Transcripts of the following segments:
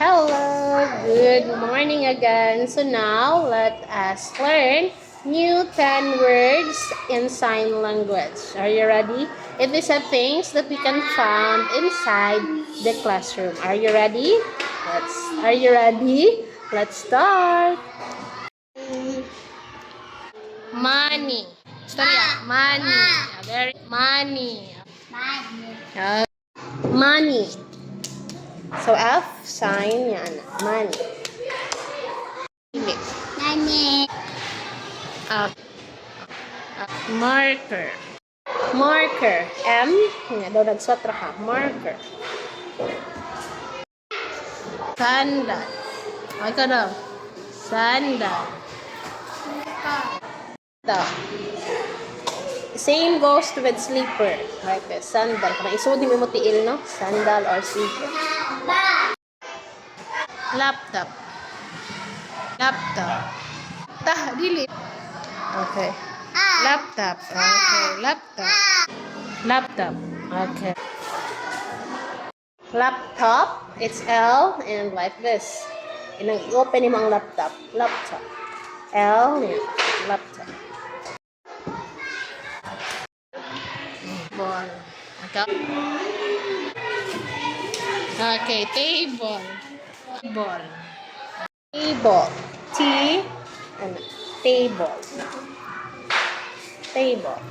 Hello, good morning again. So now let us learn new 10 words in sign language. Are you ready? These are things that we can find inside the classroom. Are you ready? Are you ready? Let's start. Money. Storya. Money. Very money. Money. So F sign yan. Money. Nani. Marker. Marker. M. Nga daw nagsotra ka. Marker. Sandal. Ay ka daw. Sandal. Same goes with slipper. Like this. Sandal. Kung isudi mo tiil, no? Sandal or slipper. Laptop. Laptop. Dili. Okay. Laptop. Okay. Laptop. Laptop. Okay. Laptop. It's L and like this. I-open mo ang laptop. Laptop. L. Laptop. Ball. Okay. Table. Table. Table. T. And table. Table.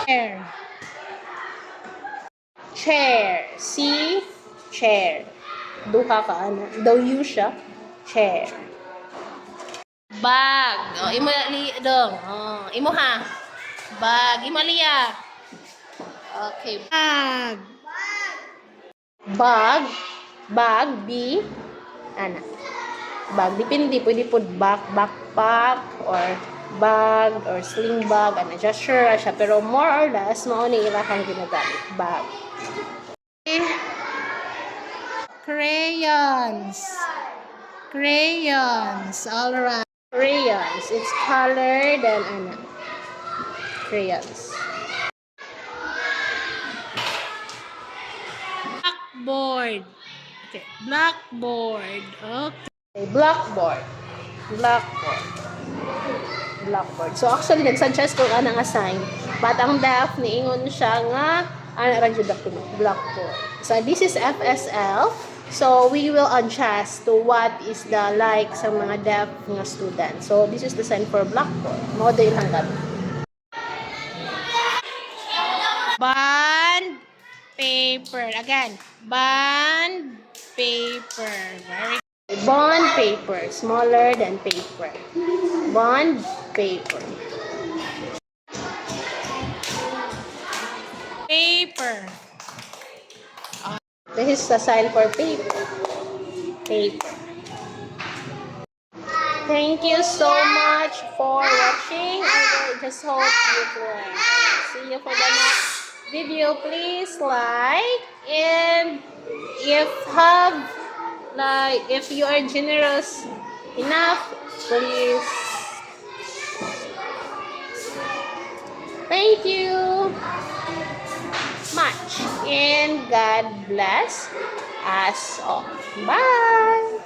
Chair. Chair. C. Chair. Duha ka ano. Daw you siya. Chair. Bag. Oh, imo li dong. Oh, imo ha. Bag. Imo liya. Okay. Bag. Bag. Bag. B. Ana. Bag. Depende. Pwede po backpack or bag or sling bag. Ano, just sure siya. Pero more or less, mauni ilahang ginagamit. Bag. Okay. Crayons. Crayons. All right. Crayons. It's colored and ano. Crayons. Blackboard. Okay. Blackboard. Okay. Blackboard. Blackboard. Blackboard. So actually nag-suggest ko nga assign. But ang DEF niingon siya nga blackboard. So this is FSL. So we will adjust to what is the like sa mga DEF nga student. So this is the sign for blackboard. Model lang kami. Bond paper. Again, bond paper. Very good. Bond paper. Smaller than paper. Bond paper. Paper. This is the sign for paper. Paper. Thank you so much for watching. I will just hope you learn. See you for the next video. Please like, and if you are generous enough, please. Thank you much, and God bless us all. Bye.